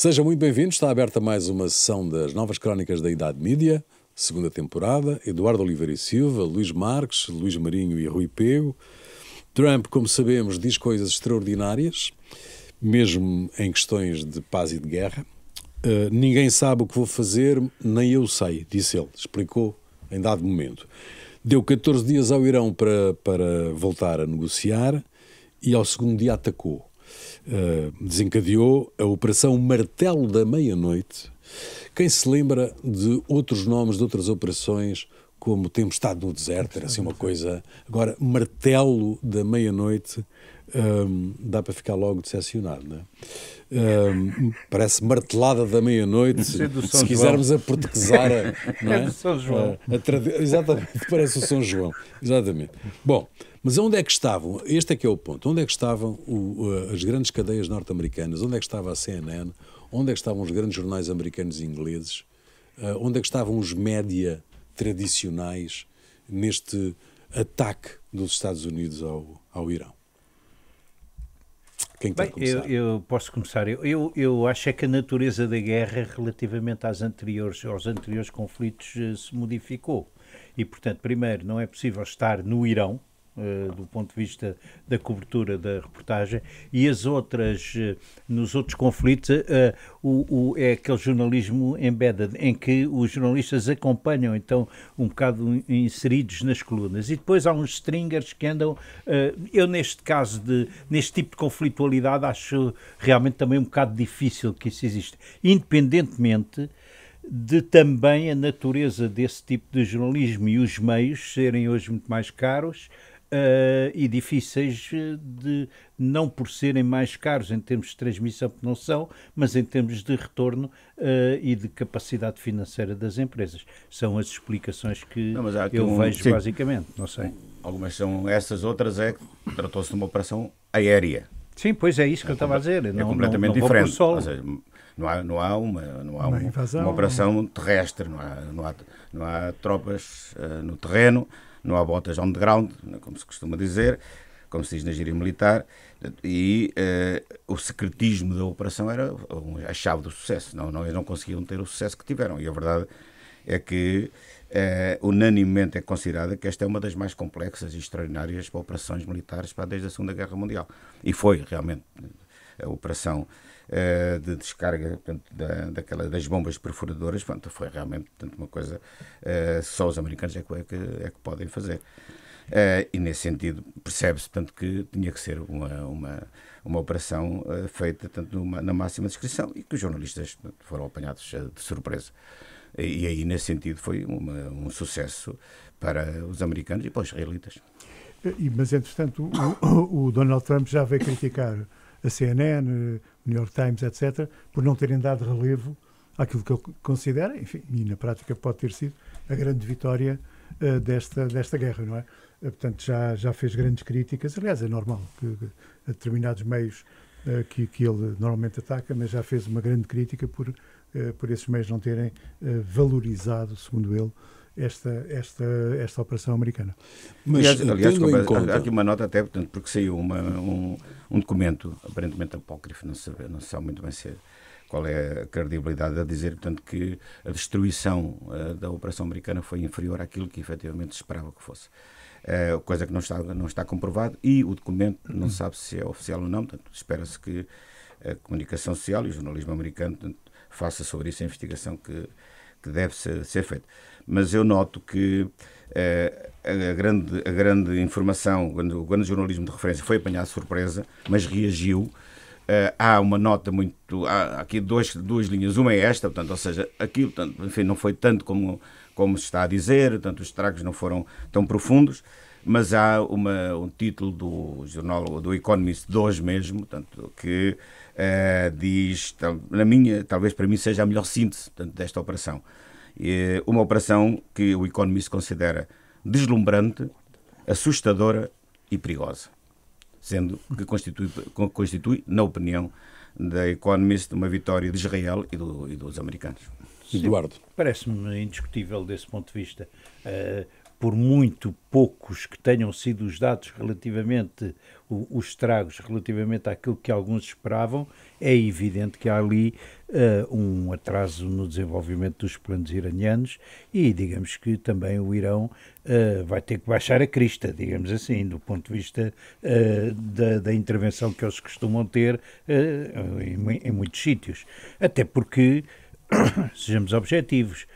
Sejam muito bem-vindos. Está aberta mais uma sessão das Novas Crónicas da Idade Mídia, segunda temporada. Eduardo Oliveira e Silva, Luís Marques, Luís Marinho e Rui Pego. Trump, como sabemos, diz coisas extraordinárias, mesmo em questões de paz e de guerra. Ninguém sabe o que vou fazer, nem eu sei, disse ele. Explicou em dado momento. Deu 14 dias ao Irão para voltar a negociar e ao segundo dia atacou. Desencadeou a Operação Martelo da Meia-Noite. Quem se lembra de outros nomes, de outras operações, como Tempestade no Deserto, era assim uma coisa... Agora, Martelo da Meia-Noite, dá para ficar logo decepcionado, não é? Parece Martelada da Meia-Noite, se quisermos aportuguesar, não é? É do São João. Exatamente, parece o São João, exatamente. Bom, mas onde é que estavam? Este é que é o ponto. Onde é que estavam as grandes cadeias norte-americanas? Onde é que estava a CNN? Onde é que estavam os grandes jornais americanos e ingleses? Onde é que estavam os média tradicionais neste ataque dos Estados Unidos ao Irão? Quem quer começar? Eu posso começar. Eu acho é que a natureza da guerra relativamente aos anteriores conflitos se modificou. E, portanto, primeiro, não é possível estar no Irão, do ponto de vista da cobertura da reportagem, e as outras, nos outros conflitos, é aquele jornalismo embedded, em que os jornalistas acompanham, então, um bocado inseridos nas colunas. E depois há uns stringers que andam, eu neste caso, neste tipo de conflitualidade, acho realmente também um bocado difícil que isso exista. Independentemente de também a natureza desse tipo de jornalismo e os meios serem hoje muito mais caros, e difíceis de, não por serem mais caros em termos de transmissão, que não são, mas em termos de retorno e de capacidade financeira das empresas. São as explicações que eu vejo, sim, basicamente, não sei. Algumas são essas, outras tratou-se de uma operação aérea. Sim, pois é isso que eu estava a dizer. É completamente diferente. Ou seja, não há uma operação terrestre, não há tropas no terreno, não há botas on the ground, como se costuma dizer, como se diz na gíria militar, e o secretismo da operação era a chave do sucesso. Eles não conseguiam ter o sucesso que tiveram. E a verdade é que unanimemente é considerada que esta é uma das mais complexas e extraordinárias operações militares desde a Segunda Guerra Mundial. E foi realmente a operação de descarga, portanto, das bombas perfuradoras, portanto, foi realmente, portanto, uma coisa só os americanos é que podem fazer. E nesse sentido percebe-se, portanto, que tinha que ser uma operação feita, portanto, na máxima discrição, e que os jornalistas, portanto, foram apanhados de surpresa. E aí, nesse sentido, foi um sucesso para os americanos e para os israelitas. Mas, entretanto, o Donald Trump já veio criticar a CNN, o New York Times, etc., por não terem dado relevo àquilo que ele considera, enfim, e na prática pode ter sido a grande vitória desta guerra, não é? Portanto, já fez grandes críticas. Aliás, é normal que a determinados meios que ele normalmente ataca, mas já fez uma grande crítica por esses meios não terem valorizado, segundo ele, esta operação americana. Mas, aliás, há aqui uma nota até, portanto, porque saiu um documento aparentemente apócrifo, não se sabe muito bem qual é a credibilidade a dizer, portanto, que a destruição da operação americana foi inferior àquilo que efetivamente se esperava que fosse. Coisa que não está comprovado, e o documento não se sabe se é oficial ou não, portanto, espera-se que a comunicação social e o jornalismo americano, portanto, faça sobre isso a investigação que deve ser feita. Mas eu noto que a grande informação, quando o jornalismo de referência foi apanhado de surpresa, mas reagiu, há uma nota muito... Há aqui duas linhas. Uma é esta, portanto, ou seja, aquilo, portanto, enfim, não foi tanto como se está a dizer, portanto, os estragos não foram tão profundos, mas há um título do jornal, do Economist, de hoje mesmo, portanto, que diz, talvez para mim seja a melhor síntese, portanto, desta operação. Uma operação que o Economist considera deslumbrante, assustadora e perigosa, sendo que constitui, na opinião da Economist, uma vitória de Israel e dos americanos. Eduardo. Parece-me indiscutível desse ponto de vista. por muito poucos que tenham sido os dados relativamente, os estragos relativamente àquilo que alguns esperavam, é evidente que há ali um atraso no desenvolvimento dos planos iranianos e digamos que também o Irão vai ter que baixar a crista, digamos assim, do ponto de vista da intervenção que eles costumam ter em muitos sítios. Até porque, sejamos objetivos,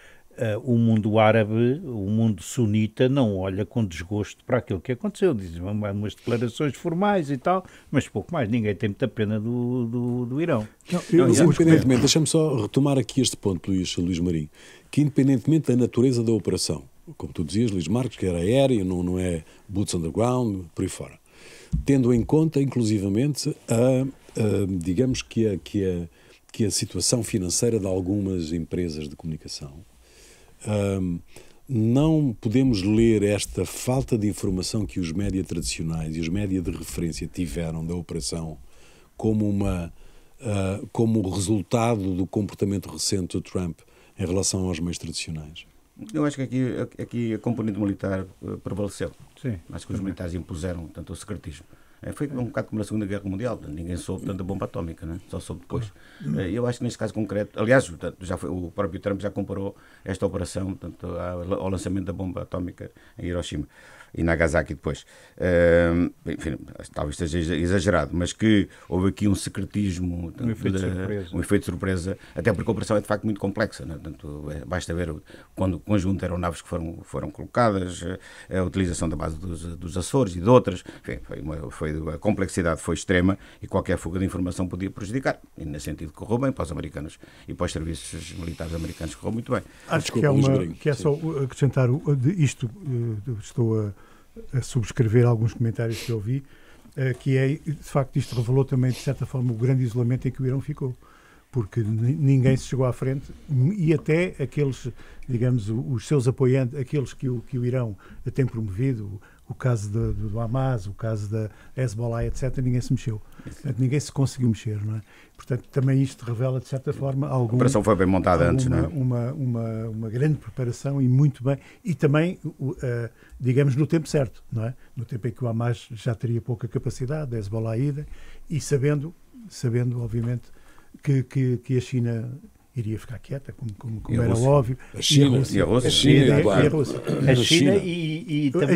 o mundo árabe, o mundo sunita, não olha com desgosto para aquilo que aconteceu. Dizem umas declarações formais e tal, mas pouco mais. Ninguém tem muita pena do Irão. Independentemente, deixa-me só retomar aqui este ponto, Luís Marinho, que independentemente da natureza da operação, como tu dizias, Luís Marques, que era aéreo, não é boots on the ground, por aí fora, tendo em conta, inclusivamente, digamos que a situação financeira de algumas empresas de comunicação, não podemos ler esta falta de informação que os média tradicionais e os média de referência tiveram da operação como resultado do comportamento recente do Trump em relação aos meios tradicionais. Eu acho que aqui a componente militar prevaleceu. Sim, acho que os militares impuseram tanto o secretismo. Foi um bocado como na Segunda Guerra Mundial, ninguém soube tanto da bomba atómica, né? Só soube depois. Eu acho que neste caso concreto, aliás, o próprio Trump já comparou esta operação ao lançamento da bomba atómica em Hiroshima e Nagasaki depois. Enfim, talvez esteja exagerado, mas que houve aqui um secretismo, um efeito de surpresa, até porque a operação é de facto muito complexa, né? Basta ver quando o conjunto de aeronaves que foram colocadas, a utilização da base dos Açores e de outras, enfim, a complexidade foi extrema e qualquer fuga de informação podia prejudicar, e nesse sentido correu bem para os americanos e para os serviços militares americanos correu muito bem. Acho que é só acrescentar isto, estou a subscrever alguns comentários que eu vi, que é, de facto, isto revelou também, de certa forma, o grande isolamento em que o Irão ficou, porque ninguém se chegou à frente e até aqueles, digamos, os seus apoiantes, aqueles que o Irão tem promovido, o caso do Hamas, o caso da Hezbollah, etc., ninguém se mexeu. Ninguém se conseguiu mexer, não é? Portanto, também isto revela, de certa forma, a operação foi bem montada antes, não é? Uma grande preparação e muito bem, e também, digamos, no tempo certo, não é? No tempo em que o Hamas já teria pouca capacidade, a Hezbollah ida, e sabendo, obviamente, que a China iria ficar quieta, como era óbvio. A China e a Rússia. A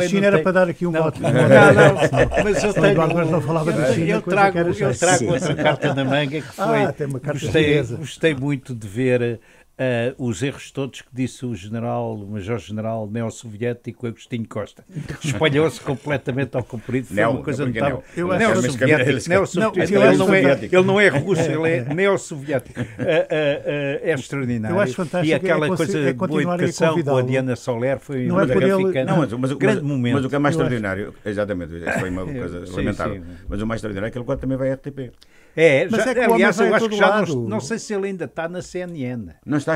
China era para dar aqui um voto. Mas eu tenho... não falava da China. Eu trago outra carta na manga que foi... Tem uma carta gostei muito de ver os erros todos que disse o major-general neossoviético Agostinho Costa. Espalhou-se completamente ao comprido. Foi uma coisa notável. Ele não é russo, ele é neossoviético. É extraordinário. Eu acho fantástico. E aquela coisa de boa educação com a Diana Soler foi um grande momento. Mas o que é mais extraordinário, exatamente, isso foi uma coisa lamentável, mas o mais extraordinário é que ele agora também vai à RTP. Aliás, eu acho que já não sei se ele ainda está na CNN. Não está.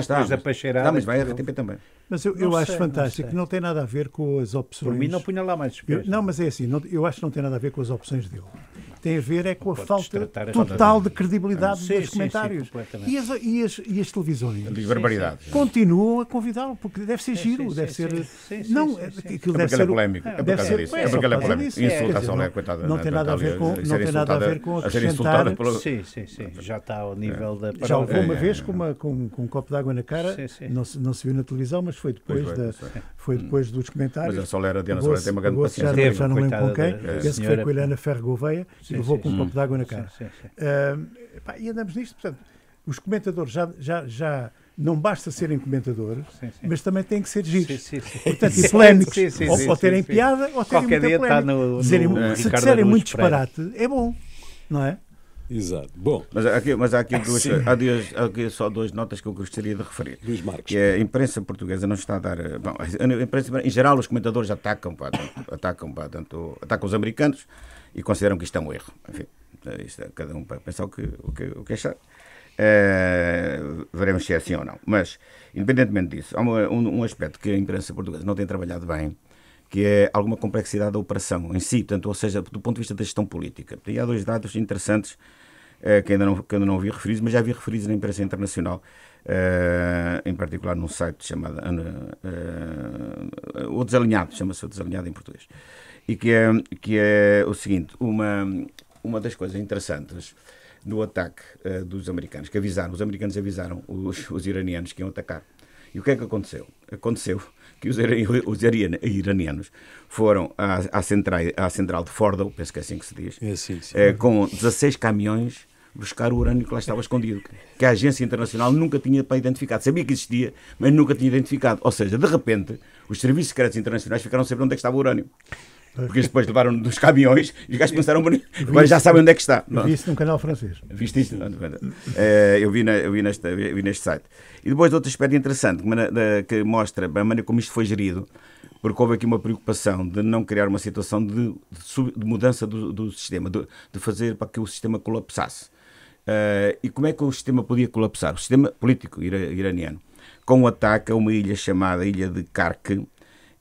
Mas vai à RTP também. Mas eu acho fantástico, não tem nada a ver com as opções. Por mim não punha lá mais despesas. Não, mas é assim, eu acho que não tem nada a ver com as opções dele. Tem a ver com a falta total de credibilidade dos comentários. E as televisões continuam a convidá-lo, porque deve ser giro, deve ser... Não, aquilo deve ser... polémico. É porque ele é polémico. Insulta a Soler, coitada. Não tem nada a ver com acrescentar... Sim, já está ao nível da... Já levou uma vez com um copo de água na cara, não se viu na televisão, mas foi depois dos comentários. Mas a Diana Soler tem uma grande paciência. Já não lembro com quem, esse foi com a Helena Ferro Gouveia, levou com um copo de água na cara. E andamos nisto, portanto, os comentadores já não basta serem comentadores, mas também têm que ser giros. Portanto, e polémicos, ou terem piada, ou terem muita polémica. Se disserem muito disparate, é bom, não é? Exato. Bom. Mas há aqui só duas notas que eu gostaria de referir. Luís Marques. Que a imprensa portuguesa não está a dar... Bom, a imprensa, em geral, os comentadores atacam os americanos e consideram que isto é um erro. Enfim, isto é cada um para pensar o que achar. Veremos se é assim ou não. Mas, independentemente disso, há um aspecto que a imprensa portuguesa não tem trabalhado bem, que é alguma complexidade da operação em si, portanto, ou seja, do ponto de vista da gestão política. E há dois dados interessantes que ainda não vi referidos, mas já vi referidos na imprensa internacional, em particular num site chamado O Desalinhado, chama-se O Desalinhado em português, e que é o seguinte, uma das coisas interessantes do ataque dos americanos, os americanos avisaram os iranianos que iam atacar. E o que é que aconteceu? Aconteceu que os iranianos foram à central de Fordow, penso que é assim que se diz, sim. Com 16 caminhões buscar o urânio que lá estava escondido, que a agência internacional nunca tinha identificado. Sabia que existia, mas nunca tinha identificado. Ou seja, de repente, os serviços secretos internacionais ficaram a saber onde é que estava o urânio. Porque eles depois levaram dos caminhões e os gajos pensaram, agora já sabem onde é que está. Vi isso num canal francês. Viste isso? Eu vi neste site. E depois outro aspecto interessante que mostra a maneira como isto foi gerido, porque houve aqui uma preocupação de não criar uma situação de mudança do sistema, de fazer para que o sistema colapsasse. E como é que o sistema podia colapsar? O sistema político iraniano, com o ataque a uma ilha chamada Ilha de Kark,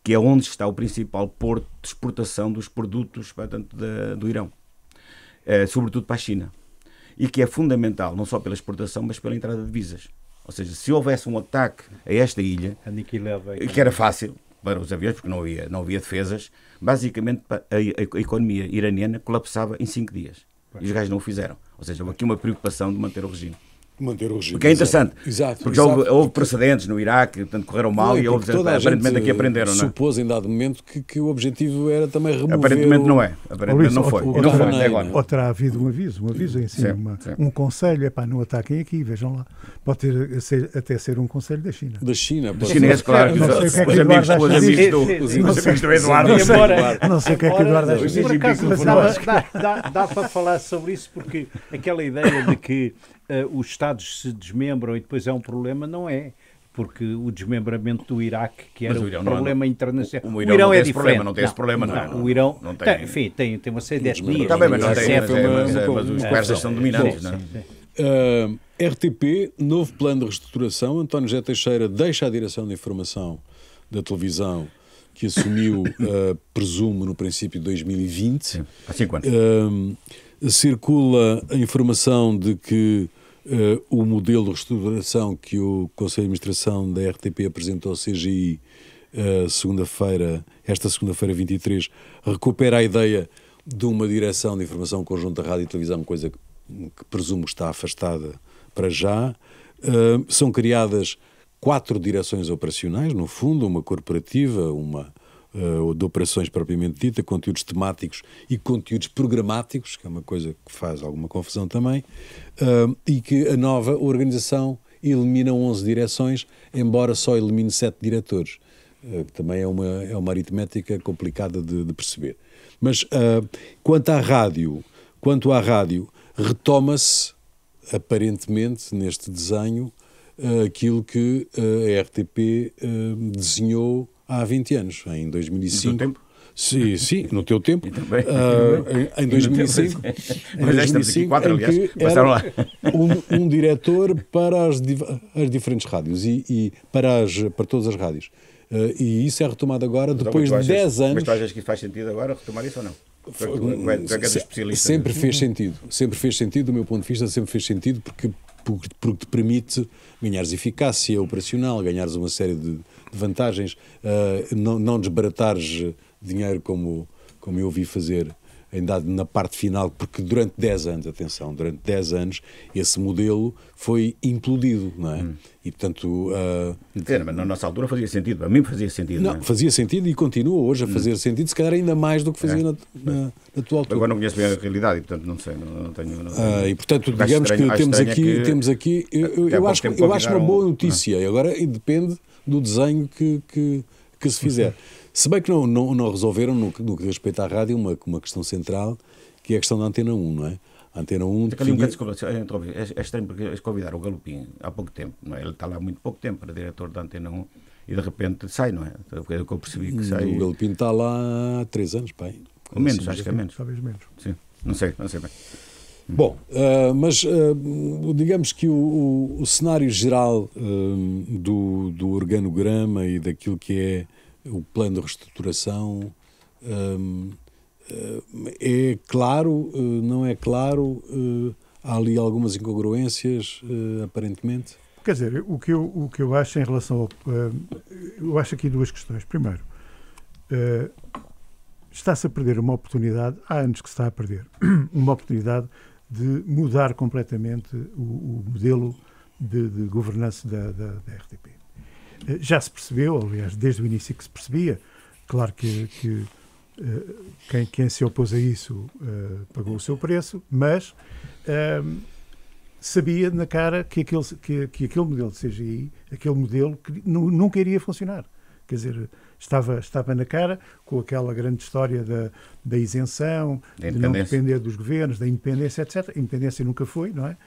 que é onde está o principal porto de exportação dos produtos, portanto, do Irão, sobretudo para a China, e que é fundamental não só pela exportação, mas pela entrada de divisas. Ou seja, se houvesse um ataque a esta ilha, que era fácil para os aviões, porque não havia defesas, basicamente a economia iraniana colapsava em 5 dias. E os gajos não o fizeram. Ou seja, houve aqui uma preocupação de manter o regime. O que é interessante, porque já houve precedentes no Iraque, portanto correram mal e aparentemente aqui aprenderam. Não é? Supôs em dado momento que o objetivo era também remover... Aparentemente não é, não foi. Ou terá havido um aviso em si, um conselho, não ataquem aqui, vejam lá. Pode até ser um conselho da China. Da China, claro. Os amigos do Eduardo. Não sei o que é que o Eduardo acha. Por acaso, dá para falar sobre isso, porque aquela ideia de que os Estados se desmembram e depois é um problema, não é. Porque o desmembramento do Iraque, que era um problema internacional... O Irão é diferente. Não tem esse problema, não é? O Irão tem uma série de etnias. Está bem, mas os persas são dominantes, não é? RTP, novo plano de reestruturação. António José Teixeira deixa a direção de informação da televisão, que assumiu, presumo, no princípio de 2020. Sim, há 5 anos. Circula a informação de que o modelo de reestruturação que o Conselho de Administração da RTP apresentou ao CGI esta segunda-feira 23, recupera a ideia de uma direção de informação conjunta rádio e televisão, coisa que presumo está afastada para já. São criadas 4 direções operacionais, no fundo, uma corporativa, uma de operações propriamente dita, conteúdos temáticos e conteúdos programáticos, que é uma coisa que faz alguma confusão também, e que a nova organização elimina 11 direções, embora só elimine 7 diretores. Também é uma aritmética complicada de perceber. Mas quanto à rádio, retoma-se, aparentemente, neste desenho, aquilo que a RTP desenhou há 20 anos, em 2005. No teu tempo? Sim, no teu tempo. Em 2005, mas já estamos aqui 4, aliás, passaram lá. Um diretor para as diferentes rádios e para todas as rádios. E isso é retomado agora, depois de 10 anos... Mas tu achas que faz sentido agora retomar isso ou não? Sempre fez sentido, do meu ponto de vista, sempre fez sentido, porque te permite ganhares eficácia operacional, ganhares uma série de vantagens, não desbaratares dinheiro como eu vi fazer na parte final, porque durante 10 anos, esse modelo foi implodido, não é? E, portanto... mas na nossa altura fazia sentido, para mim fazia sentido. Não, fazia sentido e continua hoje a fazer sentido, se calhar ainda mais do que fazia na tua altura. Agora não conheço bem a realidade e, portanto, não sei, não tenho... E, portanto, digamos que temos aqui... Eu acho uma boa notícia, e agora depende do desenho que se fizer. Se bem que não resolveram, no que respeita à rádio, uma questão central, que é a questão da Antena 1, não é? A Antena 1... É estranho, porque eles convidaram o Galopim há pouco tempo, não é? Ele está lá há muito pouco tempo, para diretor da Antena 1, e de repente sai, não é? É o que eu percebi que sai... O Galopim está lá há 3 anos, pai. Ou menos, acho que é menos. Talvez menos. Sim, não sei bem. Bom, mas digamos que o cenário geral do organograma e daquilo que é o plano de reestruturação é claro, não é claro, há ali algumas incongruências, aparentemente. Quer dizer, o que eu acho em relação ao... eu acho aqui duas questões. Primeiro, está-se a perder uma oportunidade, há anos que se está a perder, uma oportunidade de mudar completamente o modelo de governança da RTP. Já se percebeu, aliás, desde o início que se percebia, claro que quem se opôs a isso pagou o seu preço, mas sabia na cara que aquele modelo de CGI, aquele modelo que nunca iria funcionar. Quer dizer, estava na cara com aquela grande história da isenção, de não depender dos governos, da independência, etc. A independência nunca foi, não é?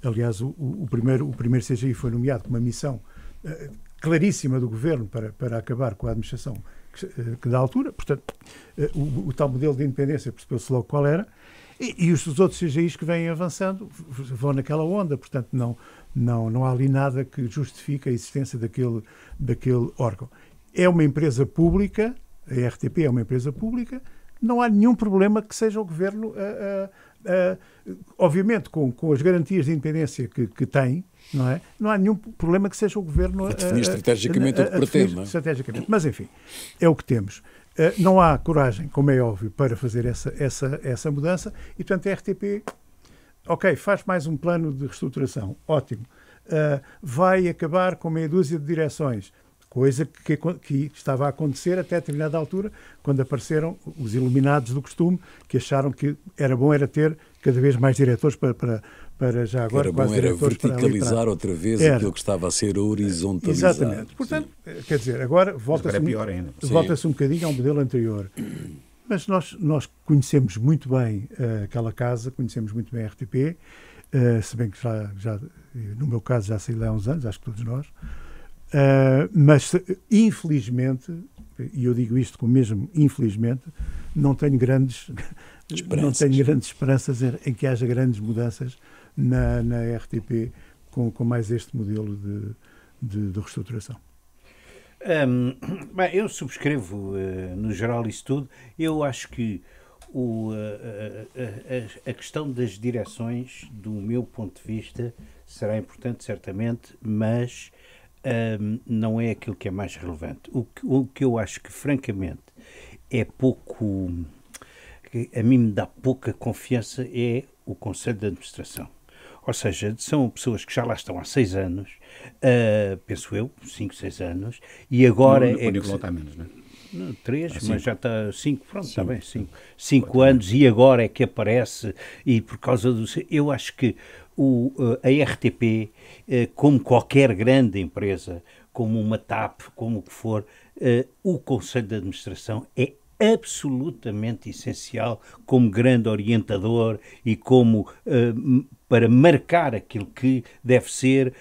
Aliás, o primeiro CGI foi nomeado com uma missão claríssima do governo para acabar com a administração que da altura. Portanto, o tal modelo de independência percebeu-se logo qual era. E os outros CGIs que vêm avançando vão naquela onda, portanto não há ali nada que justifique a existência daquele órgão. É uma empresa pública, a RTP é uma empresa pública, não há nenhum problema que seja o governo, obviamente com as garantias de independência que tem, não é? Não há nenhum problema que seja o governo a definir estrategicamente o que pretende, não é? Estrategicamente. Mas enfim, é o que temos. Não há coragem, como é óbvio, para fazer essa mudança e, portanto, a RTP, ok, faz mais um plano de reestruturação, ótimo. Vai acabar com meia dúzia de direções, coisa que estava a acontecer até a determinada altura, quando apareceram os iluminados do costume, que acharam que era bom ter cada vez mais diretores para já agora... Era bom era verticalizar outra vez aquilo que estava a ser horizontalizado. Exatamente. Portanto, quer dizer, agora volta-se um bocadinho ao modelo anterior. Mas nós conhecemos muito bem aquela casa, conhecemos muito bem a RTP, se bem que já no meu caso já saí lá há uns anos, acho que todos nós, mas infelizmente, e eu digo isto com mesmo infelizmente, não tenho grandes esperanças em que haja grandes mudanças na RTP com mais este modelo de reestruturação. Bem, eu subscrevo no geral isso tudo. Eu acho que a questão das direções, do meu ponto de vista, será importante certamente, mas não é aquilo que é mais relevante. O que eu acho que francamente é pouco, a mim me dá pouca confiança, é o Conselho de Administração. Ou seja, são pessoas que já lá estão há 6 anos, penso eu, 5, 6 anos, e agora... Não está menos, não é? 3, mas já está 5, pronto, está bem, 5 anos, e agora é que aparece, e por causa do... Eu acho que a RTP, como qualquer grande empresa, como uma TAP, como o que for, o Conselho de Administração é absolutamente essencial como grande orientador e como para marcar aquilo que deve ser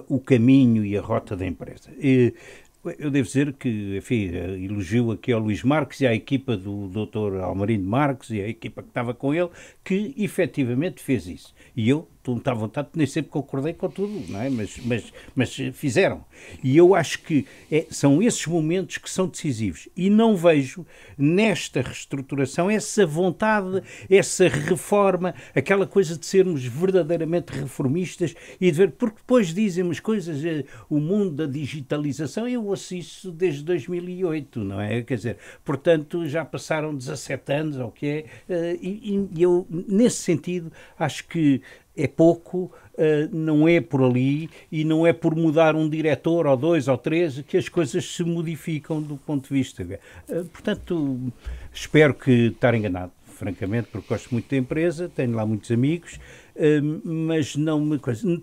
o caminho e a rota da empresa. Eu devo dizer que, enfim, elogio aqui ao Luís Marques e à equipa do Dr. Almarindo Marques e à equipa que estava com ele, que efetivamente fez isso. E eu estou à vontade, nem sempre concordei com tudo, não é? Mas fizeram. E eu acho que são esses momentos que são decisivos. E não vejo nesta reestruturação essa vontade, essa reforma, aquela coisa de sermos verdadeiramente reformistas e de ver, porque depois dizem umas coisas, o mundo da digitalização, eu ouço isso desde 2008, não é? Quer dizer, portanto, já passaram 17 anos, ou o que é, e eu, nesse sentido, acho que é pouco, não é por ali e não é por mudar um diretor ou 2 ou 3 que as coisas se modificam do ponto de vista. Portanto, espero que estar enganado, francamente, porque gosto muito da empresa, tenho lá muitos amigos, mas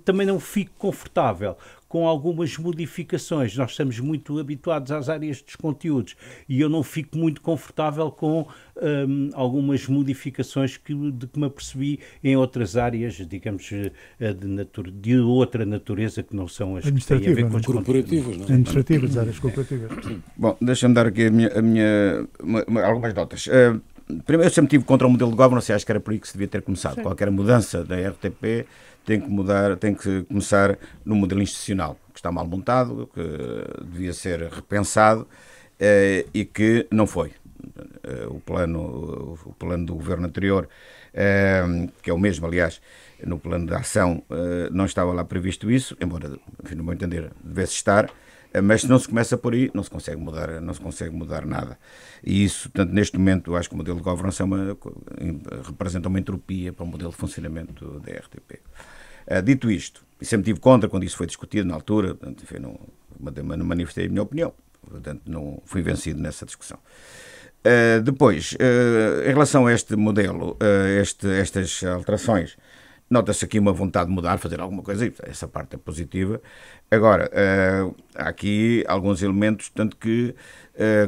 também não fico confortável com algumas modificações. Nós estamos muito habituados às áreas dos conteúdos e eu não fico muito confortável com algumas modificações de que me apercebi em outras áreas, digamos, de outra natureza, que não são as que têm a ver com os corporativos. Não? Administrativas, áreas corporativas. Bom, deixa-me dar aqui algumas notas. Primeiro, eu sempre tive contra o modelo de governance, acho que era por aí que se devia ter começado. Sim. Qualquer mudança da RTP tem que começar no modelo institucional, que está mal montado, que devia ser repensado e que não foi. O plano do governo anterior que é o mesmo, aliás, no plano de ação não estava lá previsto isso, embora, enfim, no meu entender, devesse estar, mas se não se começa por aí, não se consegue mudar nada. E isso, portanto, neste momento, eu acho que o modelo de governança representa uma entropia para o modelo de funcionamento da RTP. Dito isto, e sempre tive contra quando isso foi discutido na altura, portanto, enfim, não manifestei a minha opinião, portanto, não fui vencido nessa discussão. Depois, em relação a este modelo, estas alterações, nota-se aqui uma vontade de mudar, fazer alguma coisa, e essa parte é positiva. Agora, há aqui alguns elementos, tanto que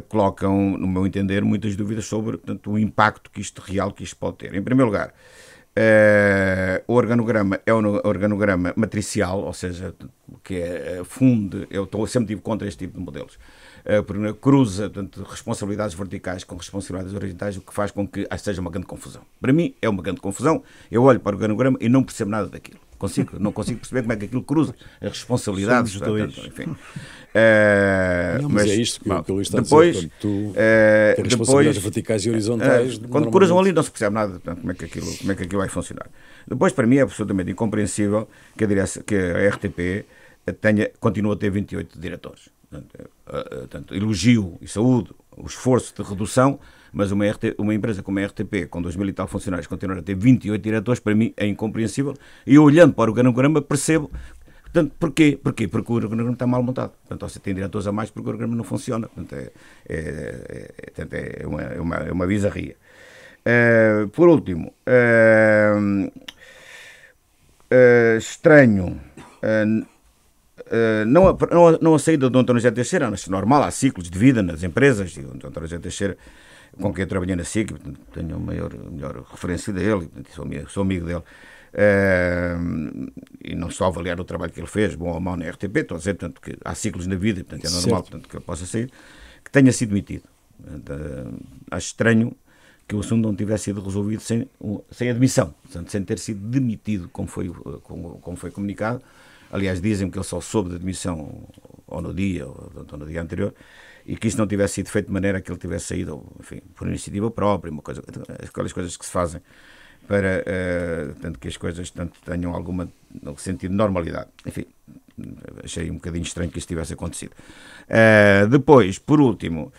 colocam, no meu entender, muitas dúvidas sobre, portanto, o impacto real que isto pode ter. Em primeiro lugar, o organograma é um organograma matricial, ou seja, que funde, eu sempre tive contra este tipo de modelos, porque cruza, portanto, responsabilidades verticais com responsabilidades horizontais, o que faz com que seja uma grande confusão. Para mim é uma grande confusão, eu olho para o organograma e não percebo nada daquilo. Não consigo perceber como é que aquilo cruza as responsabilidades. Portanto, enfim. Mas é isto que o Luís está depois, a dizer. Tem responsabilidades verticais e horizontais. Quando cruzam ali não se percebe nada, portanto, como é que aquilo vai funcionar. Depois, para mim, é absolutamente incompreensível que a RTP continue a ter 28 diretores. Portanto, elogio e saúdo o esforço de redução, mas uma empresa como a RTP, com 2.000 e tal funcionários, continuar a ter 28 diretores, para mim é incompreensível. E eu, olhando para o organograma, percebo. Portanto, porquê? Porque o organograma está mal montado. Portanto, você tem diretores a mais porque o organograma não funciona. Portanto, é uma bizarria. Por último, estranho... não a saída do António José Teixeira, acho normal, há ciclos de vida nas empresas, e o António José Teixeira, com quem eu trabalhei na SIC, tenho a melhor referência dele, sou amigo dele, e não estou a avaliar o trabalho que ele fez, bom ou mau na RTP, estou a dizer, portanto, que há ciclos na vida, portanto, é normal, portanto, que ele possa sair, que tenha sido demitido. Acho estranho que o assunto não tivesse sido resolvido sem admissão, portanto, sem ter sido demitido, como foi comunicado. Aliás, dizem que ele só soube da demissão ou no dia anterior, e que isso não tivesse sido feito de maneira que ele tivesse saído, enfim, por iniciativa própria, aquelas coisas que se fazem para tanto que as coisas tenham algum sentido de normalidade. Enfim, achei um bocadinho estranho que isso tivesse acontecido. Depois, por último,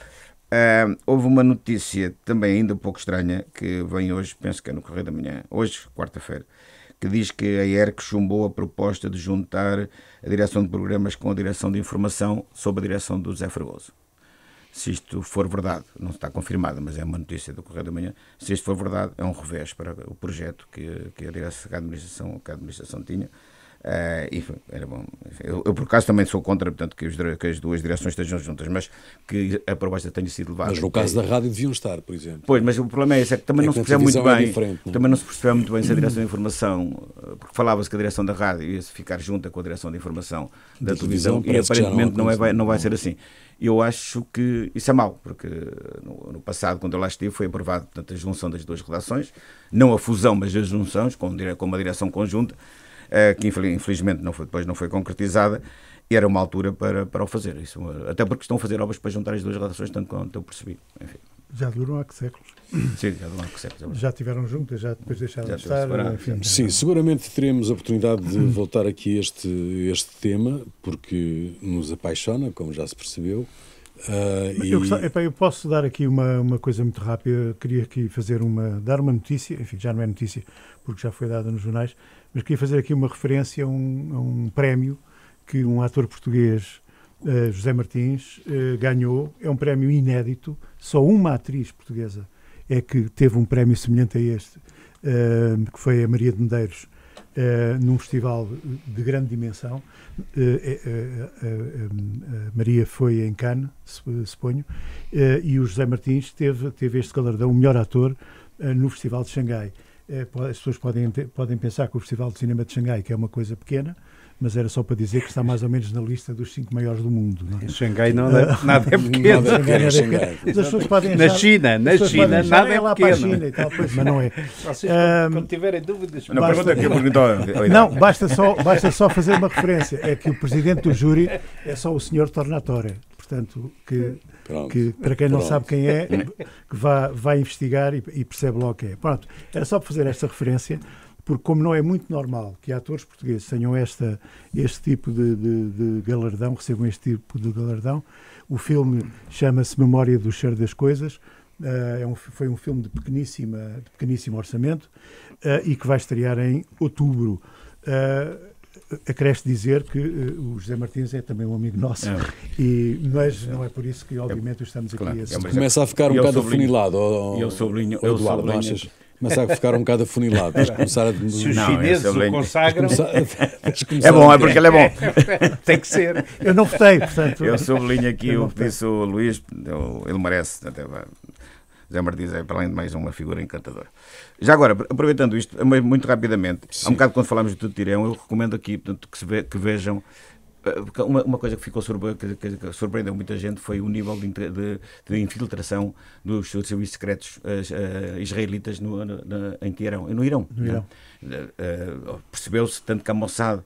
houve uma notícia também ainda um pouco estranha, que vem hoje, penso que é no Correio da Manhã, hoje, quarta-feira, que diz que a ERC chumbou a proposta de juntar a direção de programas com a direção de informação sob a direção do José Fragoso. Se isto for verdade, não está confirmada, mas é uma notícia do Correio da Manhã, se isto for verdade, é um revés para o projeto que a administração tinha. Era bom. Eu, por acaso, também sou contra, portanto, que as duas direções estejam juntas, mas que a proposta tenha sido levada. Mas no caso da rádio deviam estar, por exemplo. Pois, mas o problema é esse, é que também não se percebe muito bem. Também não se percebe muito bem se a direção de informação, porque falava-se que a direção da rádio ia ficar junta com a direção de informação da televisão, e aparentemente não vai ser assim. Eu acho que isso é mau, porque no passado, quando eu lá estive, foi aprovado, portanto, a junção das duas redações, não a fusão, mas as junções, com uma direção conjunta, que infelizmente depois não foi concretizada, e era uma altura para o fazer. Isso, até porque estão a fazer obras para juntar as duas redações, tanto quanto eu percebi. Enfim. Já duram há que séculos. Sim, já duram há que séculos. Já tiveram juntas, já depois deixaram de estar. Enfim, sim, seguramente teremos a oportunidade de voltar aqui a este tema, porque nos apaixona, como já se percebeu. Eu posso dar aqui uma coisa muito rápida. Queria aqui dar uma notícia, enfim, já não é notícia porque já foi dada nos jornais, mas queria fazer aqui uma referência a um prémio que um ator português, José Martins, ganhou. É um prémio inédito, só uma atriz portuguesa é que teve um prémio semelhante a este, que foi a Maria de Medeiros, num festival de grande dimensão. A Maria foi em Cannes, suponho, e o José Martins teve este galardão, o melhor ator, no Festival de Xangai. As pessoas podem pensar que o Festival de Cinema de Xangai, que é uma coisa pequena, mas era só para dizer que está mais ou menos na lista dos 5 maiores do mundo. Não é? Em Xangai nada é pequeno. Mas as pessoas podem achar, na China nada é lá pequeno. Para a China e tal, pois, mas não é. Vocês, quando tiverem dúvidas... Basta só fazer uma referência. É que o presidente do júri é só o Sr. Tornatore. portanto, que para quem não sabe quem é, que vai investigar e percebe logo quem é. Pronto, era só para fazer esta referência, porque como não é muito normal que atores portugueses tenham este tipo de galardão, recebam este tipo de galardão, o filme chama-se Memória do Cheiro das Coisas, foi um filme de pequeníssimo orçamento e que vai estrear em outubro. Acresce dizer que o José Martins é também um amigo nosso, mas não é por isso que, obviamente, estamos aqui a assistir. Começa a ficar um bocado afunilado. Eu sublinho. Começa a ficar um bocado afunilado. Se os chineses o consagram... É bom, é porque ele é bom. Tem que ser. Eu não votei, portanto... Eu sublinho aqui o que disse o Luís, ele merece. José Martins é, para além de mais, uma figura encantadora. Já agora, aproveitando isto, muito rapidamente, há um bocado quando falámos de Tudo Tirão, eu recomendo aqui, portanto, que vejam uma coisa que ficou que surpreendeu muita gente foi o nível de infiltração dos serviços secretos israelitas em Teherão, no Irão. Percebeu-se tanto que a Mossad,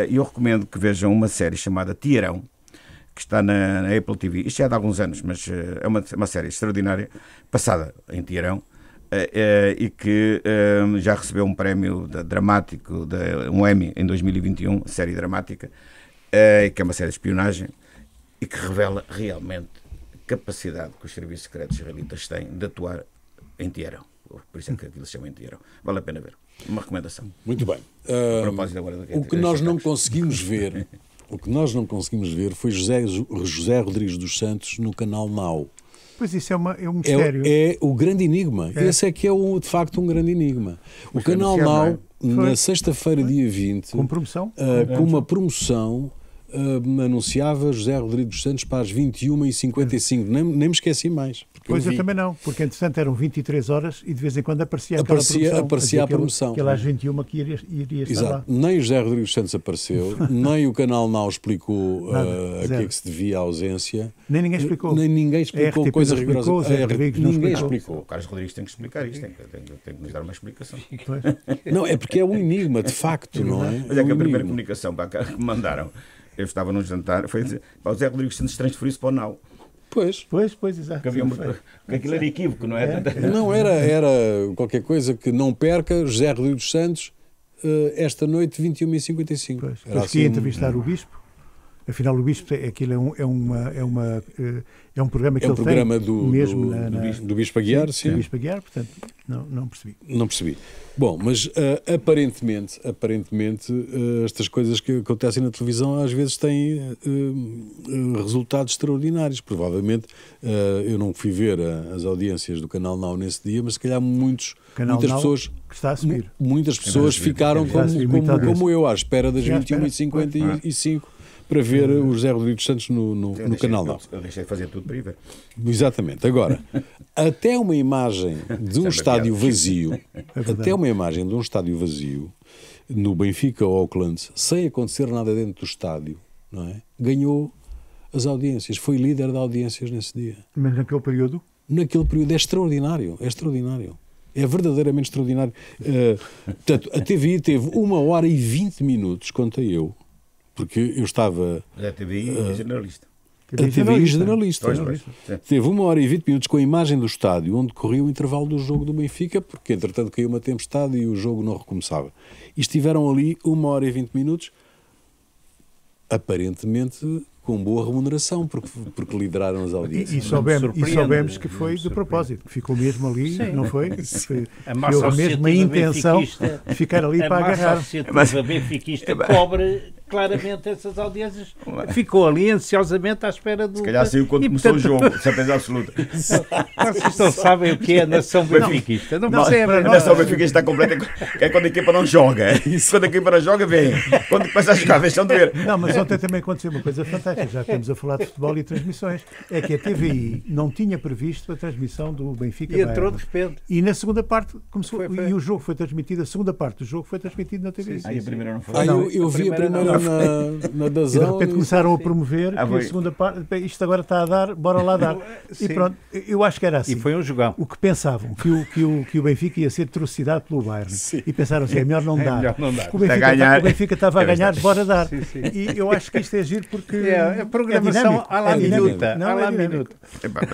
e eu recomendo que vejam uma série chamada Teherão, que está na Apple TV. Isto já é de alguns anos, mas é uma série extraordinária, passada em Teherão, e que já recebeu um prémio dramático, um Emmy em 2021, série dramática, que é uma série de espionagem e que revela realmente a capacidade que os serviços secretos israelitas têm de atuar em Teherão. Por isso é que aquilo se chama em Teherão. Vale a pena ver. Uma recomendação. Muito bem. O que nós não conseguimos ver... O que nós não conseguimos ver foi José Rodrigues dos Santos no canal Now. Pois isso é um mistério. É o grande enigma. Esse é que é, de facto, um grande enigma. O canal Now, na sexta-feira, dia 20, com promoção? Com uma promoção, anunciava José Rodrigues dos Santos para as 21h55. Nem me esqueci mais. Pois eu também não, porque entretanto eram 23 horas e de vez em quando aparecia aquela promoção. Aparecia a promoção. Aquela às 21 que iria estar lá. Nem o José Rodrigues dos Santos apareceu, nem o canal Now explicou a que é que se devia a ausência. Nem ninguém explicou. Nem ninguém explicou coisa rigorosa. Ninguém explicou. O Carlos Rodrigues tem que explicar isto, tem que nos dar uma explicação. Não, é porque é um enigma, de facto, não é? Mas é que a primeira comunicação que me mandaram, eu estava num jantar, foi dizer, o José Rodrigues Santos transferiu-se para o Now. Pois, exato. Porque aquilo era equívoco, não é? Não, era qualquer coisa que não perca José Rodrigues dos Santos esta noite, 21h55. Pois que ia entrevistar o Bispo. Afinal, o Bispo, aquilo é um programa que ele tem do Bispo Aguiar, sim. Do Bispo Aguiar, portanto, não percebi. Não percebi. Bom, mas aparentemente estas coisas que acontecem na televisão às vezes têm resultados extraordinários. Provavelmente, eu não fui ver as audiências do canal Now nesse dia, mas se calhar muitas pessoas que está a subir. Muitas pessoas ficaram como eu, à espera das 21h55. Para ver o José Rodrigues Santos no canal Now. Eu deixei de fazer tudo para ir ver. Exatamente. Agora, até uma imagem de um estádio vazio, no Benfica Auckland, sem acontecer nada dentro do estádio, não é? Ganhou as audiências. Foi líder de audiências nesse dia. Mas naquele período? Naquele período é extraordinário. É verdadeiramente extraordinário. Portanto, a TVI teve 1h20, contei eu, porque eu estava... A TVI generalista. A TVI generalista. Teve 1h20 com a imagem do estádio, onde corria o intervalo do jogo do Benfica, porque entretanto caiu uma tempestade e o jogo não recomeçava. E estiveram ali 1h20, aparentemente com boa remuneração, porque lideraram as audiências. E soubemos que foi de propósito, ficou mesmo ali, sim. Não foi? Houve mesmo a intenção de ficar ali para agarrar. A benfiquista cobre claramente essas audiências, ficou ali ansiosamente à espera do... Se calhar saiu quando começou o jogo, certeza absoluta. Vocês não sabem o que é a nação benfiquista. Não percebem. A nação benfiquista está completa, é quando a equipa não joga. Quando a equipa não joga, vem. Quando começa a jogar, deixam de ver. Não, mas ontem também aconteceu uma coisa fantástica, já estamos a falar de futebol e transmissões, é que a TVI não tinha previsto a transmissão do Benfica. E entrou de repente. E na segunda parte, começou, e o jogo foi transmitido, a segunda parte do jogo foi transmitido na TVI. A primeira não foi. Eu vi a primeira na E de DAZN. repente começaram a promover que a segunda parte, isto agora está a dar, bora lá dar. E pronto, eu acho que era assim. E foi um jogão. O que pensavam, que o Benfica ia ser trucidado pelo Bayern. Sim. E pensaram assim, é melhor não dar. O Benfica estava a ganhar, bora dar. E eu acho que isto é giro porque a programação à la minuta.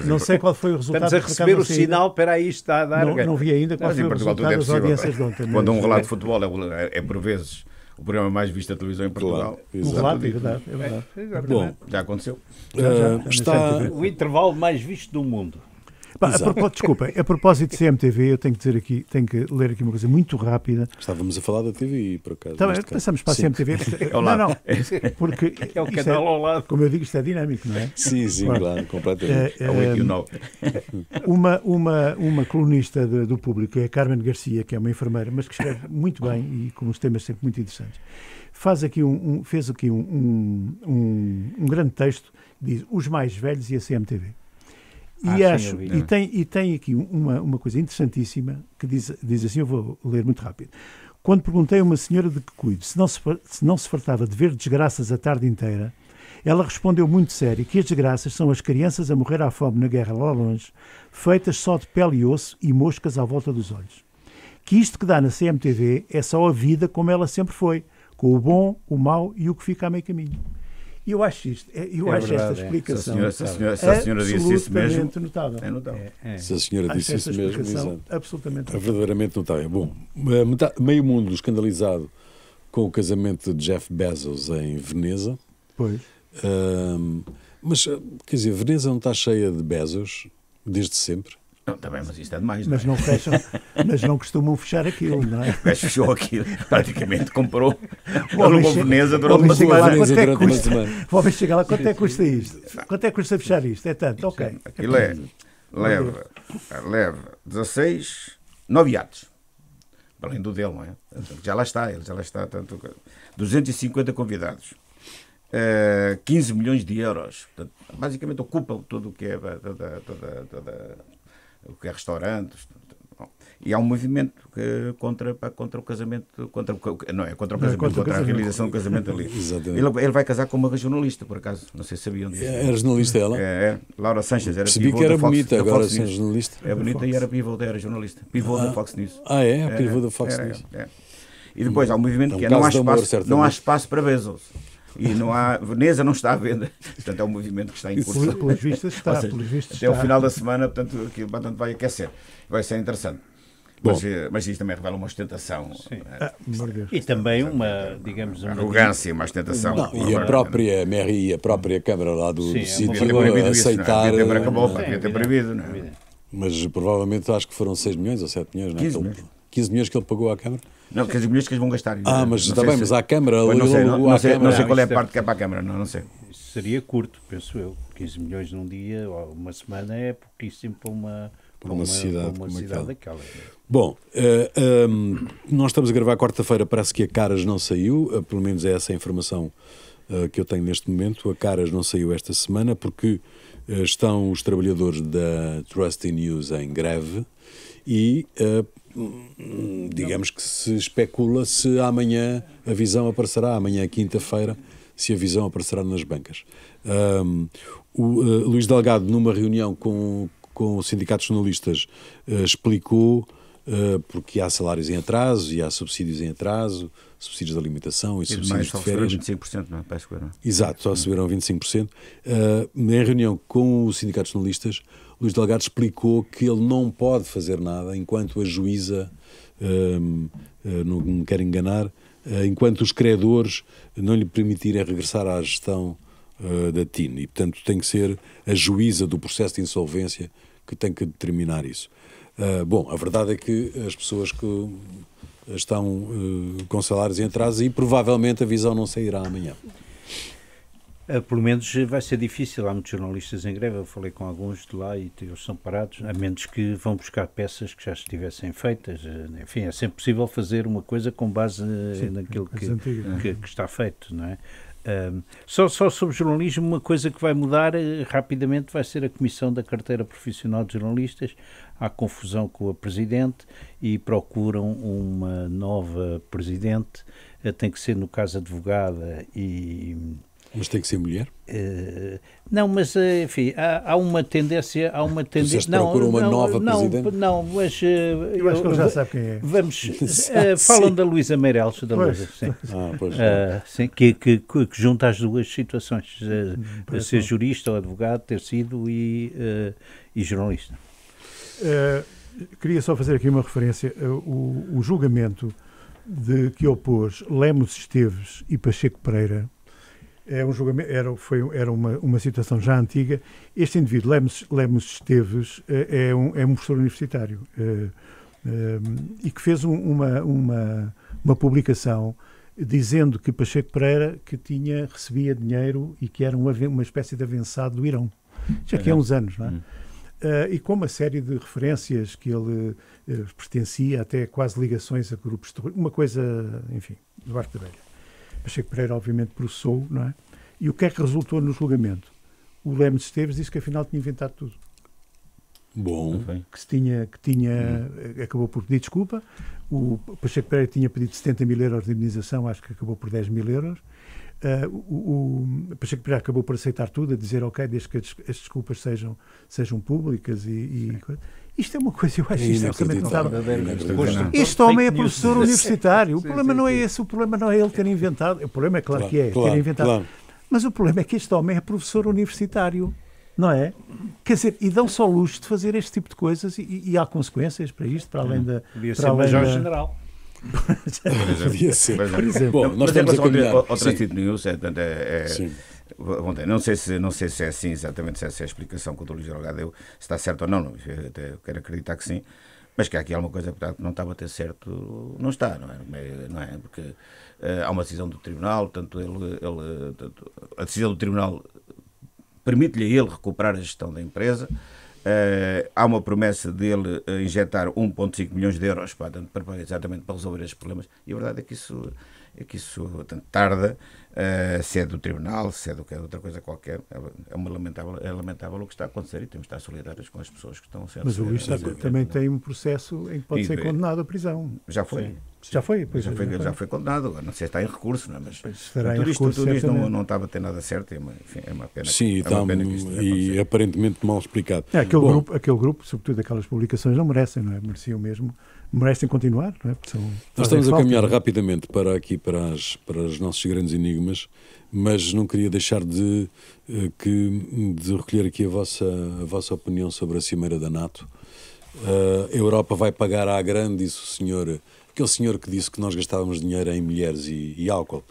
Não sei qual foi o resultado. Estamos a receber o sinal, espera aí, está a dar. Não vi ainda qual foi o resultado das audiências de ontem. Quando um relato de futebol é por vezes o programa mais visto da televisão em Portugal. O relato, é verdade. Bom, já aconteceu. Está o intervalo mais visto do mundo. Desculpa, a propósito de CMTV, eu tenho que dizer aqui, tenho que ler aqui uma coisa muito rápida. Estávamos a falar da TV, por acaso. Também passamos para a CMTV. Não, porque é o canal ao lado. Como eu digo, isto é dinâmico, não é? Sim, claro, completamente. Uma colunista do Público, é a Carmen Garcia, que é uma enfermeira, mas que escreve muito bem e com uns temas sempre muito interessantes. Fez aqui um grande texto que diz Os Mais Velhos e a CMTV. E tem aqui uma coisa interessantíssima que diz assim, eu vou ler muito rápido. Quando perguntei a uma senhora de que cuido se não se fartava de ver desgraças a tarde inteira, ela respondeu muito sério que as desgraças são as crianças a morrer à fome na guerra lá longe, feitas só de pele e osso e moscas à volta dos olhos. Que isto que dá na CMTV é só a vida como ela sempre foi, com o bom, o mau e o que fica a meio caminho. E eu acho esta explicação se a senhora disse isso mesmo, notável. É notável. Se a senhora disse isso mesmo, exato. Absolutamente. É verdadeiramente notável. Bom, meio mundo escandalizado com o casamento de Jeff Bezos em Veneza. Pois. Mas, quer dizer, Veneza não está cheia de Bezos desde sempre? Não, também, mas isto é demais. Mas não fecham, mas não costumam fechar aquilo, não é? Fechou aquilo, praticamente comprou. Alugou Veneza durante uma semana. O homem chega lá, quanto é que custa isto? Quanto é que custa fechar isto? É tanto, ok. Aquilo leva 9 iates. Além do dele, não é? Já lá está, tanto, 250 convidados. 15 milhões de euros. Portanto, basicamente ocupam tudo o que é o que é restaurantes. E há um movimento contra o casamento, contra a realização do casamento ali. Ele vai casar com uma jornalista, por acaso, não sei se sabiam disso. Era jornalista ela? Laura Sanches, era percebi que era bonita, agora ser jornalista. É bonita e era pivô, era jornalista. Pivô da Fox News. Pivô da Fox News. E depois há um movimento que não há espaço para Bezos. E Veneza não está à venda. Portanto, é um movimento que está em curso. Pelos vistos está. Até o final da semana, portanto, aquilo vai aquecer. Vai ser interessante. Mas isto também revela uma ostentação. E também uma arrogância, uma ostentação. E a própria Mary, a própria Câmara lá do sítio aceitar. Devia ter proibido, não é? Mas provavelmente acho que foram 6 milhões ou 7 milhões, não é? 15 milhões que ele pagou à Câmara? Não, 15 milhões que eles vão gastar. Mas está bem, mas à Câmara... Não sei qual é a parte que é para a Câmara, não sei. Isso seria curto, penso eu. 15 milhões num dia ou uma semana é pouquíssimo para uma cidade daquela. Bom, nós estamos a gravar quarta-feira, parece que a Caras não saiu, pelo menos é essa a informação que eu tenho neste momento. A Caras não saiu esta semana porque estão os trabalhadores da Trusty News em greve e... digamos que se especula se amanhã a Visão aparecerá, amanhã quinta-feira, se a Visão aparecerá nas bancas. Luís Delgado, numa reunião com os sindicatos jornalistas, explicou porque há salários em atraso e há subsídios em atraso, subsídios de alimentação e subsídios de férias. 25%, não é? Parece que não. Exato, só subiram 25%. Em reunião com os sindicatos jornalistas, Luís Delgado explicou que ele não pode fazer nada enquanto a juíza, não me quer enganar, enquanto os credores não lhe permitirem regressar à gestão da TIN. E, portanto, tem que ser a juíza do processo de insolvência que tem que determinar isso. Bom, a verdade é que as pessoas que estão com salários em atraso e provavelmente a Visão não sairá amanhã. Pelo menos vai ser difícil, há muitos jornalistas em greve, eu falei com alguns de lá e eles são parados, a menos que vão buscar peças que já estivessem feitas. Enfim, é sempre possível fazer uma coisa com base naquilo que está feito, não é? Só sobre jornalismo, uma coisa que vai mudar rapidamente vai ser a Comissão da Carteira Profissional de Jornalistas. Há confusão com a Presidente e procuram uma nova Presidente. Tem que ser, no caso, advogada e... Mas tem que ser mulher? Não, mas enfim, há uma tendência... Não, uma nova Presidente? Não, mas... eu acho que ele já sabe quem é. Vamos... falam da Luísa Meireles, sim. Sim, que junta as duas situações, ser jurista ou advogado, ter sido e jornalista. Queria só fazer aqui uma referência. O julgamento que opôs Lemos Esteves e Pacheco Pereira é um julgamento, era uma situação já antiga. Este indivíduo, Lemos Esteves, é um professor universitário e que fez uma publicação dizendo que Pacheco Pereira recebia dinheiro e que era uma espécie de avançado do Irão. Já que há uns anos, não é? E com uma série de referências que ele pertencia, até quase ligações a grupos terroristas, uma coisa, enfim, do arco da velha. Pacheco Pereira, obviamente, processou, não é? E o que é que resultou no julgamento? O Lemos Esteves disse que afinal tinha inventado tudo. Bom. Acabou por pedir desculpa. O Pacheco Pereira tinha pedido 70 mil euros de indemnização, acho que acabou por 10 mil euros. O Pacheco Pereira acabou por aceitar tudo, a dizer ok, desde que as desculpas sejam públicas e isto é uma coisa, eu acho que isto absolutamente não estava. Este homem é professor universitário. O problema não é esse, o problema não é ele ter inventado. O problema é claro que é ter inventado. Claro. Mas o problema é que este homem é professor universitário, não é? Quer dizer, e dão só luxo de fazer este tipo de coisas e há consequências para isto, para além da... Devia ser major-general. Devia ser. Por exemplo. Bom, nós estamos a caminhar. Ao Transit News, não sei se é assim exatamente, se essa é a explicação que o Dr. Luís Delgado deu, se está certo ou não, eu quero acreditar que sim, mas que há aqui alguma coisa que não estava a ter certo, não está, não é? Porque há uma decisão do Tribunal, a decisão do Tribunal permite-lhe a ele recuperar a gestão da empresa. Há uma promessa dele injetar 1,5 milhões de euros exatamente para resolver estes problemas, e a verdade é que isso tarda, se é do Tribunal, se é do que é outra coisa qualquer. É lamentável o que está a acontecer e temos de estar solidários com as pessoas que estão a ser... Mas o Luís também tem um processo em que pode ser condenado à prisão. Já foi. Já foi condenado, agora não sei se está em recurso, não é? Mas tudo isto não estava a ter nada certo, enfim, é uma pena. Sim, e aparentemente mal explicado. Aquele grupo, sobretudo aquelas publicações, não merecem, não é? Merecem continuar, não é? Nós estamos a caminhar rapidamente para os nossos grandes enigmas, mas não queria deixar de recolher aqui a vossa opinião sobre a Cimeira da NATO. A Europa vai pagar à grande, disse o senhor... Aquele senhor que disse que nós gastávamos dinheiro em mulheres e álcool,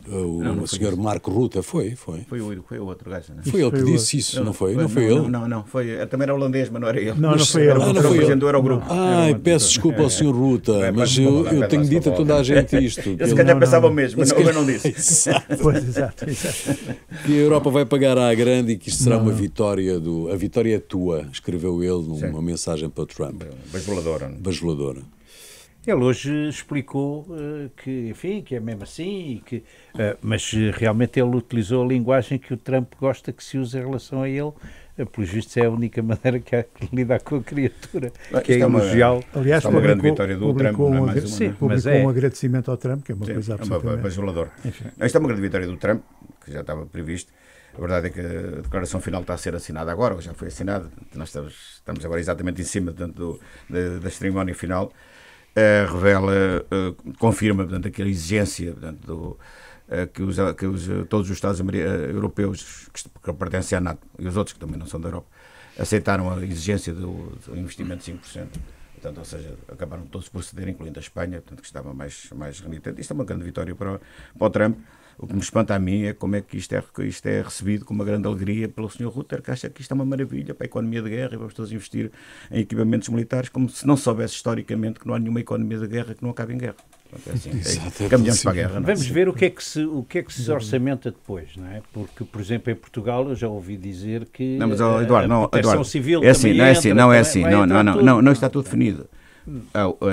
o senhor Marco Rutte, foi o outro gajo, não é? Foi ele que disse isso, não foi? Não foi ele? Não, foi, também era holandês, mas não era ele. Não foi ele. Era o presidente do Eurogrupo. Peço desculpa ao senhor Rutte, mas eu tenho dito a toda a gente isto. Eu se calhar pensava o mesmo, mas eu não disse. Pois, exato. Que a Europa vai pagar à grande e que isto será uma vitória a vitória é tua, escreveu ele numa mensagem para o Trump. Bajuladora. Ele hoje explicou que é mesmo assim, mas realmente ele utilizou a linguagem que o Trump gosta que se use em relação a ele. Pelos vistos é a única maneira que há de lidar com a criatura, que é elogiá-lo. Aliás, é uma grande vitória do Trump, não é mais uma. Sim, publicou um agradecimento ao Trump, que é uma coisa absolutamente... bajuladora. Isto é uma grande vitória do Trump, que já estava previsto. A verdade é que a declaração final está a ser assinada agora, ou já foi assinada. Nós estamos agora exatamente em cima da cerimónia final. Revela, confirma, portanto, aquela exigência, portanto, todos os Estados europeus que pertencem à NATO e os outros que também não são da Europa aceitaram a exigência do investimento de 5%. Portanto, ou seja, acabaram todos por ceder, incluindo a Espanha, portanto, que estava mais renitente. Isto é uma grande vitória para o Trump. O que me espanta a mim é como é que isto é recebido com uma grande alegria pelo Sr. Rutte, que acha que isto é uma maravilha para a economia de guerra e vamos todos investir em equipamentos militares, como se não soubesse historicamente que não há nenhuma economia de guerra que não acabe em guerra. Portanto, caminhamos para a guerra. Vamos ver o que é que se orçamenta depois, não é? Porque, por exemplo, em Portugal eu já ouvi dizer que Eduardo, a proteção civil é assim, também não está tudo definido.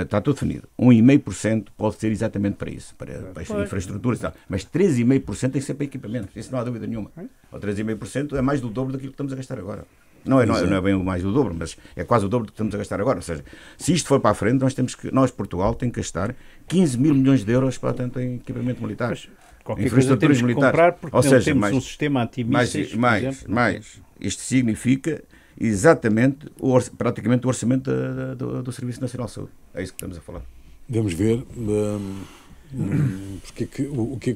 está tudo definido. 1,5% pode ser exatamente para isso, para as infraestruturas e tal. Mas 3,5% tem que ser para equipamentos. Isso não há dúvida nenhuma. O 3,5% é mais do dobro daquilo que estamos a gastar agora. Não é bem o mais do dobro, mas é quase o dobro do que estamos a gastar agora. Ou seja, se isto for para a frente, nós Portugal, tem que gastar 15 mil milhões de euros para tanto em equipamento militar. Infraestruturas militares. Comprar porque não temos um sistema antimísseis. Mais. Isto significa exatamente, praticamente o orçamento do Serviço Nacional de Saúde. É isso que estamos a falar. Vamos ver o que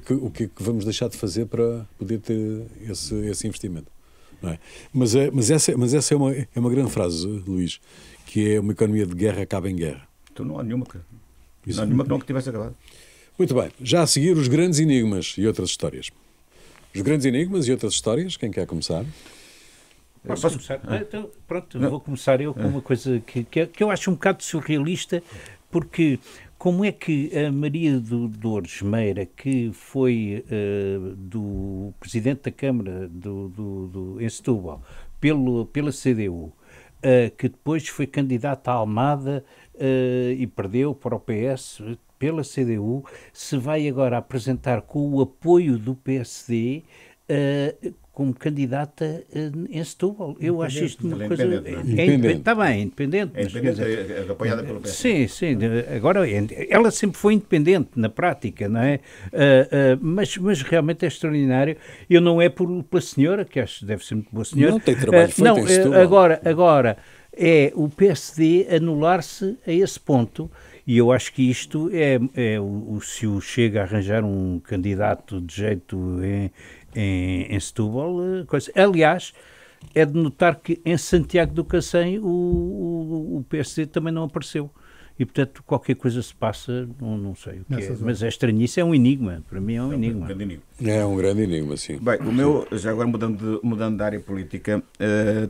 é que vamos deixar de fazer para poder ter esse investimento. Não é? Mas essa é uma grande frase, Luís, que é uma economia de guerra acaba em guerra. Então não há nenhuma que não tivesse acabado. Muito bem. Já a seguir, os grandes enigmas e outras histórias. Os grandes enigmas e outras histórias, quem quer começar? Posso começar? Então, pronto, vou começar eu com uma coisa que eu acho um bocado surrealista, porque como é que a Maria Dores Meira, que foi do presidente da Câmara em Setúbal, pela CDU, que depois foi candidata à Almada e perdeu para o PS pela CDU, se vai agora apresentar com o apoio do PSD como candidata em Setúbal? Eu acho isto uma coisa... Está bem, independente. É independente, é apoiada pelo PSD. Sim. Agora, ela sempre foi independente, na prática, não é? Mas realmente é extraordinário. Eu não é pela senhora, que acho que deve ser muito boa senhora. Não, tem trabalho feito em Setúbal. Agora, é o PSD anular-se a esse ponto. E eu acho que isto se o Chega a arranjar um candidato de jeito em Setúbal, coisa. Aliás, é de notar que em Santiago do Cacém o PSD também não apareceu. E, portanto, qualquer coisa se passa, não sei o que é. Mas é estranhice, é um enigma. Para mim é um enigma. É um grande enigma, sim. Bem, o meu, já agora mudando de área política,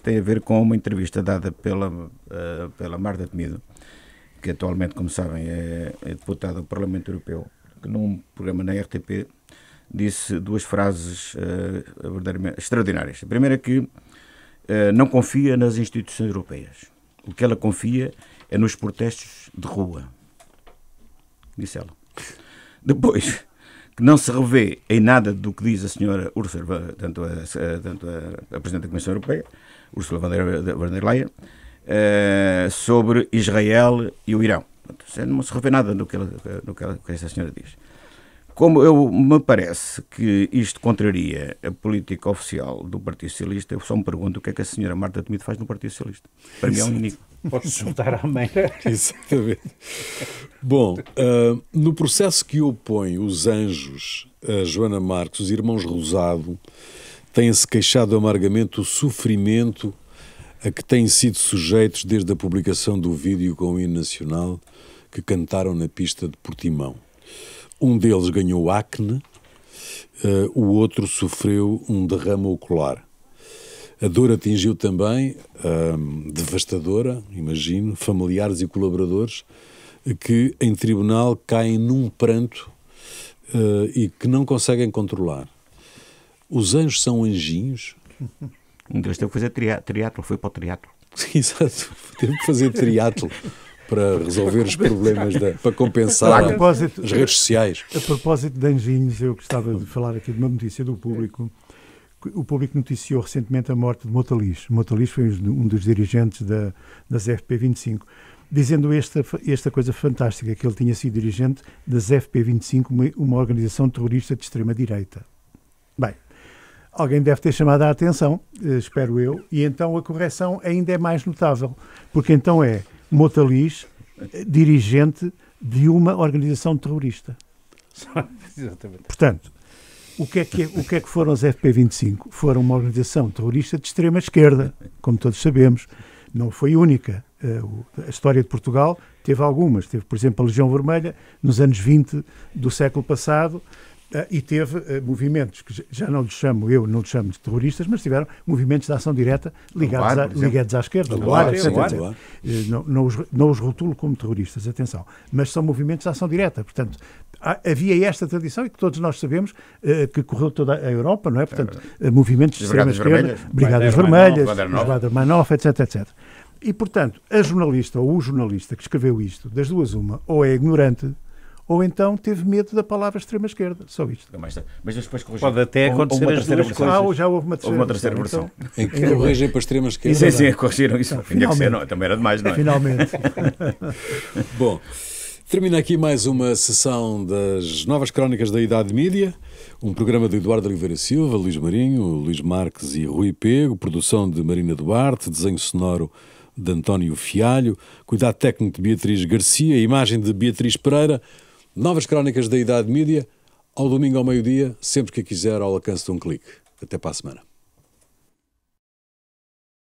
tem a ver com uma entrevista dada pela Marta Temido, que atualmente, como sabem, é deputada do Parlamento Europeu, que num programa na RTP disse duas frases verdadeiramente extraordinárias. A primeira é que não confia nas instituições europeias. O que ela confia é nos protestos de rua. Disse ela. Depois, que não se revê em nada do que diz a senhora Ursula, tanto a Presidente da Comissão Europeia, Ursula von der Leyen, sobre Israel e o Irão. Não se revê nada do que essa senhora diz. Como me parece que isto contraria a política oficial do Partido Socialista, eu só me pergunto o que é que a senhora Marta Temido faz no Partido Socialista. Para mim é um enigma. Pode-se juntar à meia. Exatamente. Bom, no processo que opõe os Anjos a Joana Marques, os irmãos Rosado têm-se queixado amargamente do sofrimento a que têm sido sujeitos desde a publicação do vídeo com o hino nacional que cantaram na pista de Portimão. Um deles ganhou acne, o outro sofreu um derrame ocular. A dor atingiu também, devastadora, imagino, familiares e colaboradores que em tribunal caem num pranto e que não conseguem controlar. Os anjos são anjinhos? Um deles teve que fazer triatlo, foi para o triatlo. Exato, teve que fazer triatlo para resolver os problemas, para compensar as redes sociais. A propósito de anjinhos, eu gostava de falar aqui de uma notícia do Público. O Público noticiou recentemente a morte de Mota-Lix. Mota-Lix foi um dos dirigentes das FP25, dizendo esta coisa fantástica, que ele tinha sido dirigente das FP25, uma organização terrorista de extrema-direita. Bem, alguém deve ter chamado a atenção, espero eu, e então a correção ainda é mais notável, porque então é Mota-Lix, dirigente de uma organização terrorista. Exatamente. Portanto, o que é que foram os FP25? Foram uma organização terrorista de extrema-esquerda, como todos sabemos. Não foi única. A história de Portugal teve algumas. Teve, por exemplo, a Legião Vermelha, nos anos 20 do século passado, e teve movimentos que já não lhes chamo de terroristas, mas tiveram movimentos de ação direta ligados à esquerda. Não os rotulo como terroristas, atenção, mas são movimentos de ação direta. Portanto, havia esta tradição, e que todos nós sabemos que correu toda a Europa, não é? Portanto, movimentos de extrema-esquerda, Brigadas Vermelhas, os Baader-Meinhof, etc. E, portanto, a jornalista ou o jornalista que escreveu isto, das duas uma, ou é ignorante, ou então teve medo da palavra extrema-esquerda. Só isto. Mas depois pode até acontecer as duas coisas. Já houve uma terceira versão. Então, em que corrigem para a extrema-esquerda. Sim, corrigiram isso. Então, tinha que ser, não, também era demais, não é? Finalmente. Bom, termina aqui mais uma sessão das Novas Crónicas da Idade Mídia, um programa de Eduardo Oliveira Silva, Luís Marinho, Luís Marques e Rui Pego, produção de Marina Duarte, desenho sonoro de António Fialho, cuidado técnico de Beatriz Garcia, imagem de Beatriz Pereira. Novas Crónicas da Idade Mídia, ao domingo ao meio-dia, sempre que quiser, ao alcance de um clique. Até para a semana.